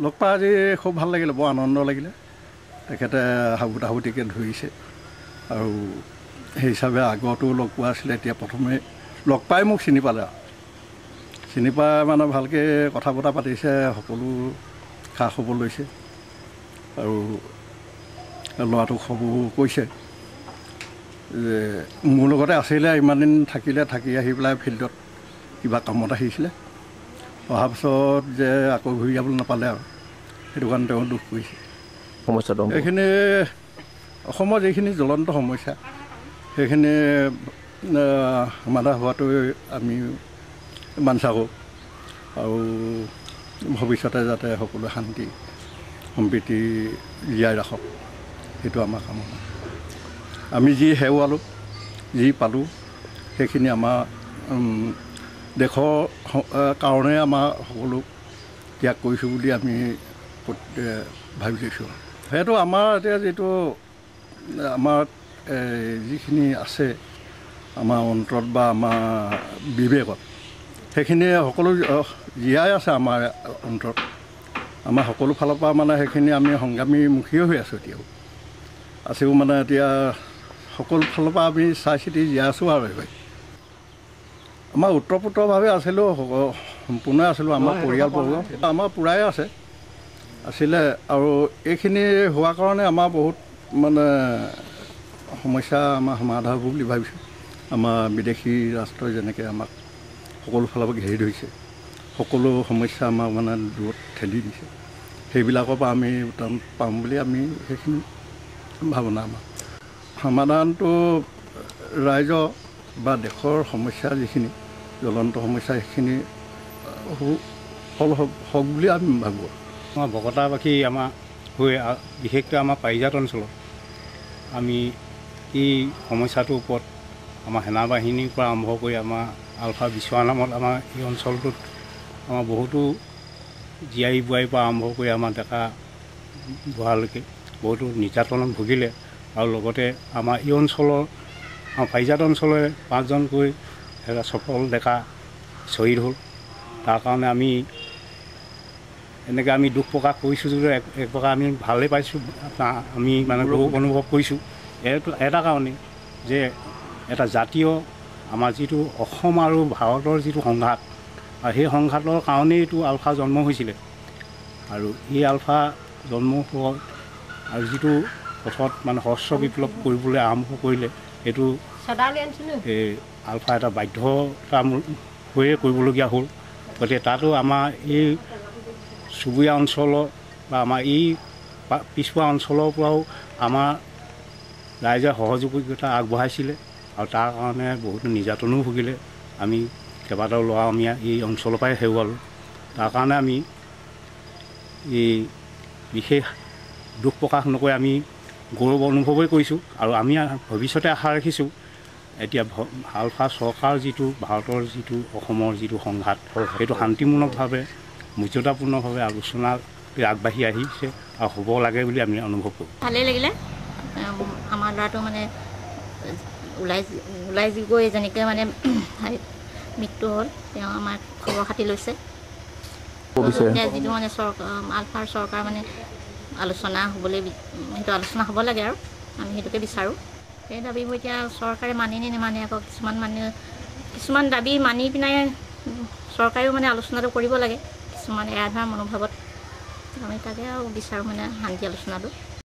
লগ পাই আজি খুব ভাল লাগিলে, বৰ আনন্দ লাগিলে। তেখেতে সাবুতাবুতিকৈ ধৰিছে আৰু সেই হিচাপে আগতো লগ পোৱা আছিলে, এতিয়া প্ৰথমে লগ পাই মোক চিনি পালে আৰু চিনি পাই মানে ভালকৈ কথা বতৰা পাতিছে, সকলো খা খবৰ লৈছে আৰু ল'ৰাটোক খবৰ কৈছে যে মোৰ লগতে আছিলে, ইমান দিন থাকিলে, থাকি আহি পেলাই ফিল্ডত কিবা কামত আহিছিলে, অহাৰ পিছত যে আকৌ ঘূৰি যাবলৈ নাপালে আৰু সেইটো কাৰণে তেওঁ দুখ কৰিছে। সমস্যাটো এইখিনি অসমৰ যিখিনি জ্বলন্ত সমস্যা সেইখিনি সমাধান হোৱাটো আমি বাঞ্ছা কৰোঁ আৰু ভৱিষ্যতে যাতে সকলোৱে শান্তি সম্প্ৰীতি জীয়াই ৰাখক, সেইটো আমাৰ কামনা। আমি যি হেৰুৱালোঁ, যি পালোঁ, সেইখিনি আমাৰ দেশৰ কাৰণে আমাৰ সকলো ত্যাগ কৰিছোঁ বুলি আমি ভাবি লৈছোঁ। সেইটো আমাৰ এতিয়া যিটো আমাৰ যিখিনি আছে আমাৰ অন্তৰত বা আমাৰ বিবেকত, সেইখিনি সকলো জীয়াই আছে আমাৰ অন্তৰত। আমাৰ সকলো ফালৰ পৰা মানে সেইখিনি আমি সংগ্ৰামীমুখীয়ে হৈ আছোঁ, এতিয়াও আছেও মানে এতিয়া সকলো ফালৰ পৰা আমি চাই চিতি জীয়াই আছোঁ আৰু এইবাৰ আমাৰ উত্তৰপোত্ৰভাৱে আছিলোঁ, সম্পূৰ্ণ আছিলোঁ। আমাৰ পৰিয়ালবৰ্গ আমাৰ পূৰাই আছিলে আৰু এইখিনি হোৱাৰ কাৰণে আমাৰ বহুত মানে সমস্যা আমাৰ সমাধান হ'ব বুলি ভাবিছোঁ। আমাৰ বিদেশী ৰাষ্ট্ৰই যেনেকৈ আমাক সকলো ফালৰ পৰা ঘেৰি ধৰিছে, সকলো সমস্যা আমাক মানে দূৰত ঠেলি দিছে, সেইবিলাকৰ পৰা আমি উত্তৰণ পাম বুলি আমি সেইখিনি ভাৱনা আমাৰ। সমাধানটো ৰাইজৰ বা দেশৰ সমস্যা যিখিনি জ্বলন্ত সমস্যা সেইখিনি সফল হওক বুলি আমি ভাবোঁ। আমাৰ বকতাবাসী আমাৰ হৈ বিশেষকৈ আমাৰ পাৰিজাত অঞ্চলত আমি এই সমস্যাটোৰ ওপৰত আমাৰ সেনাবাহিনীৰ পৰা আৰম্ভ কৰি আমাৰ আলফা বিচৰা নামত আমাৰ এই অঞ্চলটোত আমাৰ বহুতো জীয়াই বোৱাৰীৰ পৰা আৰম্ভ কৰি আমাৰ ডেকা বুঢ়ালৈকে বহুতো নিৰ্যাতনত ভুগিলে আৰু লগতে আমাৰ এই অঞ্চলৰ আমাৰ পাৰিজাত অঞ্চলৰে 5জনকৈ এটা সফল ডেকা শ্বহীদ হ'ল। তাৰ কাৰণে আমি এনেকৈ আমি দুখ প্ৰকাশ কৰিছোঁ যদিও এক প্ৰকাৰ আমি ভালেই পাইছোঁ, আমি মানে গৌৰৱ অনুভৱ কৰিছোঁ। এইটো এটা কাৰণেই যে এটা জাতীয় আমাৰ যিটো অসম আৰু ভাৰতৰ যিটো সংঘাত, আৰু সেই সংঘাতৰ কাৰণেই এইটো আলফা জন্ম হৈছিলে আৰু এই আলফা জন্ম হোৱা আৰু যিটো পথত মানে সশস্ত্ৰ বিপ্লৱ কৰিবলৈ আৰম্ভ কৰিলে, এইটো আলফা এটা বাধ্যতামূলক হৈয়ে কৰিবলগীয়া হ'ল। গতিকে তাতো আমাৰ এই চুবুৰীয়া অঞ্চলৰ বা আমাৰ এই পিছপৰা অঞ্চলৰ পৰাও আমাৰ ৰাইজে সহযোগিতা আগবঢ়াইছিলে আৰু তাৰ কাৰণে বহুতো নিৰ্যাতনো ভুগিলে। আমি কেইবাটাও ল'ৰা আমি এই অঞ্চলৰ পৰাই হেৰুৱালোঁ। তাৰ কাৰণে আমি এই বিশেষ দুখ প্ৰকাশ নকৰি আমি গৌৰৱ অনুভৱেই কৰিছোঁ আৰু আমি ভৱিষ্যতে আশা ৰাখিছোঁ এতিয়া আলফা চৰকাৰ যিটো ভাৰতৰ যিটো অসমৰ যিটো সংঘাত, সেইটো শান্তিমূলকভাৱে মৰ্যাদাপূৰ্ণভাৱে আলোচনা আগবাঢ়ি আহিছে আৰু হ'ব লাগে বুলি আমি অনুভৱ কৰোঁ। ভালেই লাগিলে, আমাৰ ল'ৰাটো মানে ওলাই গৈ যেনেকৈ মানে মৃত্যু হ'ল, তেওঁ আমাক খবৰ খাতি লৈছে। যিটো মানে আলফাৰ চৰকাৰ মানে আলোচনা হ'বলৈ, সেইটো আলোচনা হ'ব লাগে আৰু আমি সেইটোকে বিচাৰোঁ। সেই দাবীবোৰ এতিয়া চৰকাৰে মানে নে নেমানে, আকৌ কিছুমান দাবী মানি পিনাই চৰকাৰেও মানে আলোচনাটো কৰিব লাগে, কিছুমান এৰা ধৰা মনোভাৱত। আমি তাকে আৰু বিচাৰোঁ মানে শান্তি আলোচনাটো।